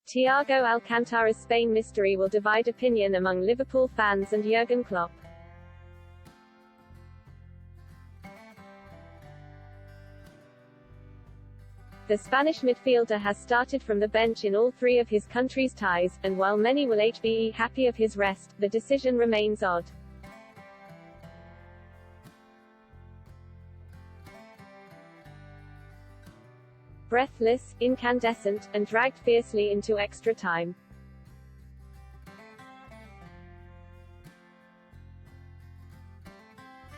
Thiago Alcântara's Spain mystery will divide opinion among Liverpool fans and Jürgen Klopp. The Spanish midfielder has started from the bench in all three of his country's ties, and while many will be happy of his rest, the decision remains odd. Breathless, incandescent, and dragged fiercely into extra time.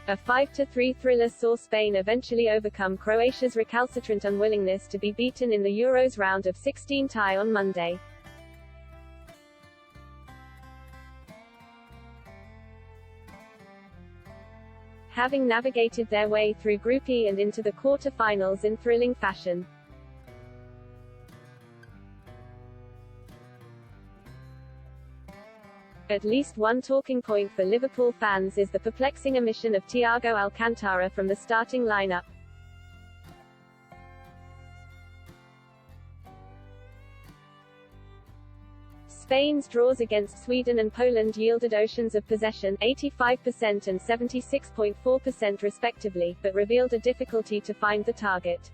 A 5-3 thriller saw Spain eventually overcome Croatia's recalcitrant unwillingness to be beaten in the Euros round of 16 tie on Monday. Having navigated their way through Group E and into the quarter-finals in thrilling fashion. At least one talking point for Liverpool fans is the perplexing omission of Thiago Alcântara from the starting lineup. Spain's draws against Sweden and Poland yielded oceans of possession, 85% and 76.4% respectively, but revealed a difficulty to find the target.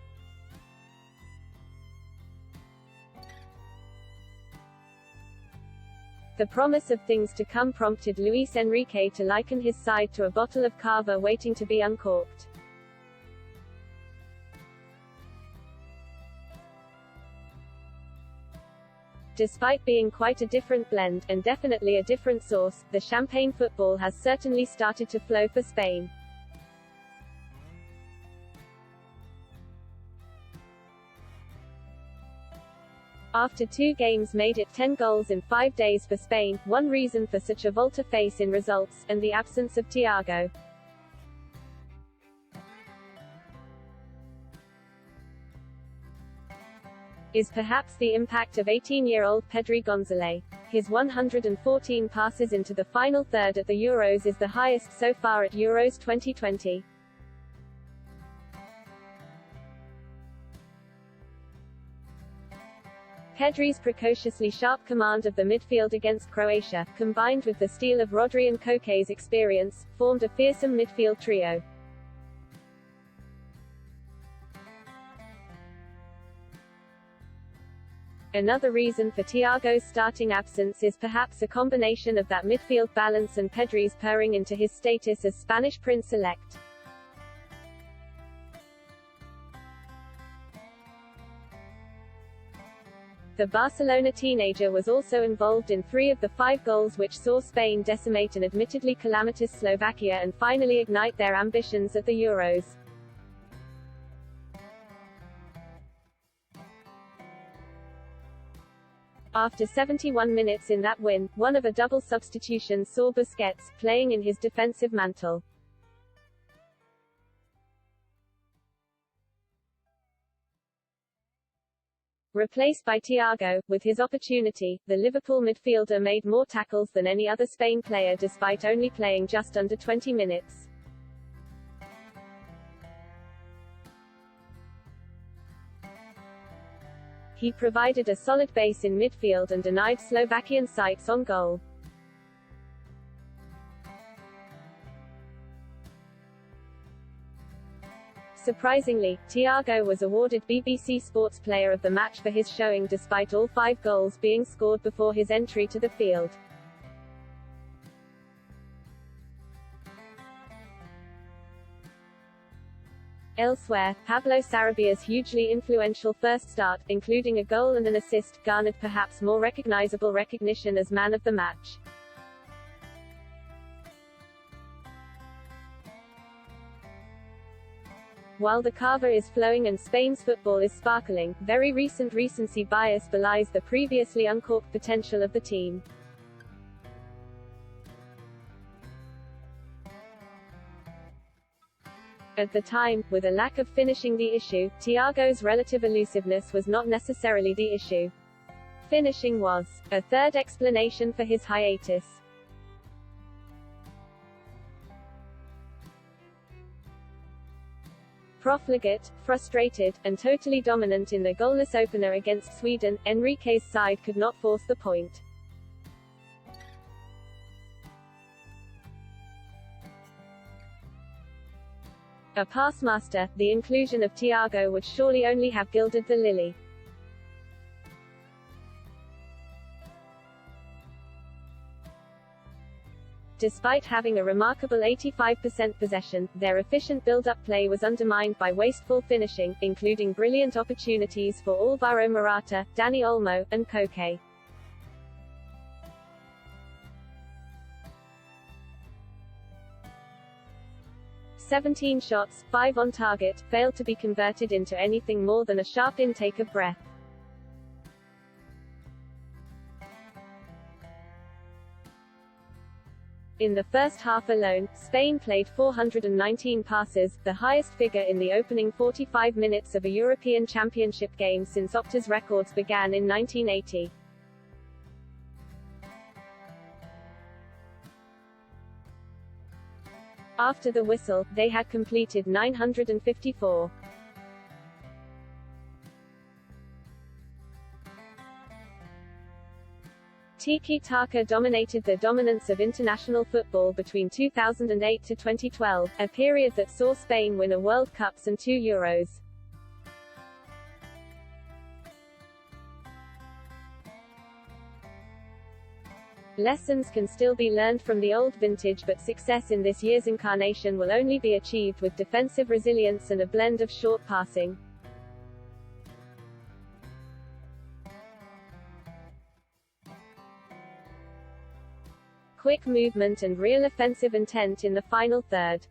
The promise of things to come prompted Luis Enrique to liken his side to a bottle of cava waiting to be uncorked. Despite being quite a different blend, and definitely a different source, the champagne football has certainly started to flow for Spain. After 2 games made it 10 goals in 5 days for Spain, one reason for such a volte-face in results, and the absence of Thiago. Is perhaps the impact of 18-year-old Pedri González. His 114 passes into the final third at the Euros is the highest so far at Euros 2020. Pedri's precociously sharp command of the midfield against Croatia, combined with the steel of Rodri and Koke's experience, formed a fearsome midfield trio. Another reason for Thiago's starting absence is perhaps a combination of that midfield balance and Pedri's purring into his status as Spanish Prince-elect. The Barcelona teenager was also involved in 3 of the 5 goals which saw Spain decimate an admittedly calamitous Slovakia and finally ignite their ambitions at the Euros. After 71 minutes in that win, one of a double substitution saw Busquets, playing in his defensive mantle. Replaced by Thiago, with his opportunity, the Liverpool midfielder made more tackles than any other Spain player despite only playing just under 20 minutes. He provided a solid base in midfield and denied Slovakian sights on goal. Surprisingly, Thiago was awarded BBC Sports Player of the Match for his showing despite all 5 goals being scored before his entry to the field. Elsewhere, Pablo Sarabía's hugely influential first start, including a goal and an assist, garnered perhaps more recognizable recognition as man of the match. While the cava is flowing and Spain's football is sparkling, very recent recency bias belies the previously uncorked potential of the team. At the time, with a lack of finishing the issue, Thiago's relative elusiveness was not necessarily the issue. Finishing was a third explanation for his hiatus. Profligate, frustrated, and totally dominant in their goalless opener against Sweden, Enrique's side could not force the point. A pass master, the inclusion of Thiago would surely only have gilded the lily. Despite having a remarkable 85% possession, their efficient build-up play was undermined by wasteful finishing, including brilliant opportunities for Alvaro Morata, Dani Olmo, and Koke. "17 shots, 5 on target, failed to be converted into anything more than a sharp intake of breath. In the first half alone, Spain played 419 passes, the highest figure in the opening 45 minutes of a European Championship game since Opta's records began in 1980. After the whistle, they had completed 954. Tiki-taka dominated the dominance of international football between 2008 to 2012, a period that saw Spain win a World Cups and 2 Euros. Lessons can still be learned from the old vintage, but success in this year's incarnation will only be achieved with defensive resilience and a blend of short passing. Quick movement and real offensive intent in the final third.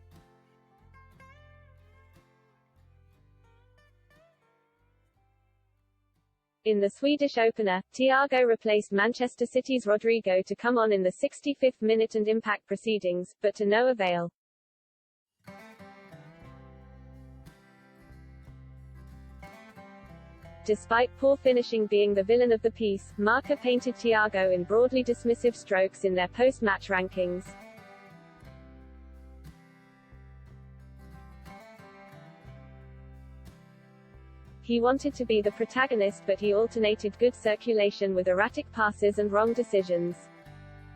In the Swedish opener, Thiago replaced Manchester City's Rodrigo to come on in the 65th minute and impact proceedings, but to no avail. Despite poor finishing being the villain of the piece, Marca painted Thiago in broadly dismissive strokes in their post-match rankings. He wanted to be the protagonist, but he alternated good circulation with erratic passes and wrong decisions.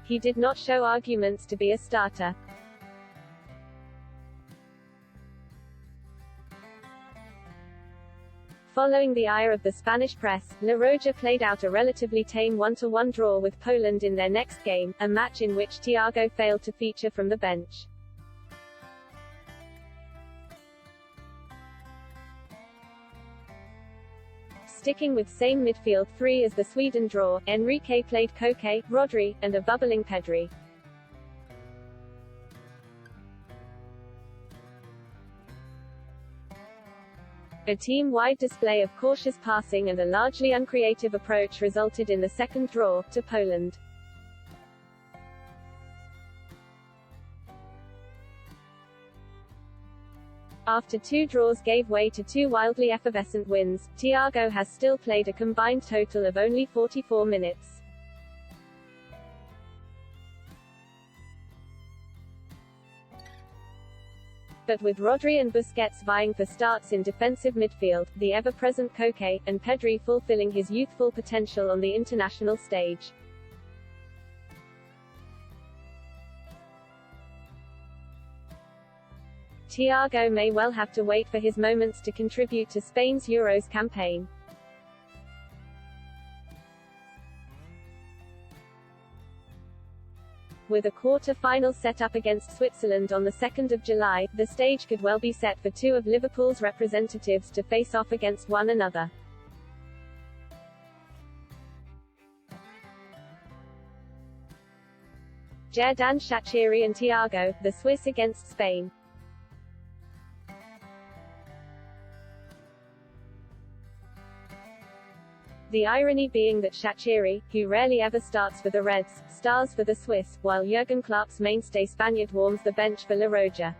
He did not show arguments to be a starter. Following the ire of the Spanish press, La Roja played out a relatively tame 1-1 draw with Poland in their next game, a match in which Thiago failed to feature from the bench. Sticking with same midfield three as the Sweden draw, Enrique played Koke, Rodri, and a bubbling Pedri. A team-wide display of cautious passing and a largely uncreative approach resulted in the second draw, to Poland. After 2 draws gave way to 2 wildly effervescent wins, Thiago has still played a combined total of only 44 minutes. But with Rodri and Busquets vying for starts in defensive midfield, the ever-present Koke, and Pedri fulfilling his youthful potential on the international stage. Thiago may well have to wait for his moments to contribute to Spain's Euros campaign. With a quarter-final set up against Switzerland on the 2nd of July, the stage could well be set for 2 of Liverpool's representatives to face off against one another. Xherdan Shaqiri and Thiago, the Swiss against Spain. The irony being that Shaqiri, who rarely ever starts for the Reds, stars for the Swiss, while Jürgen Klopp's mainstay Spaniard warms the bench for La Roja.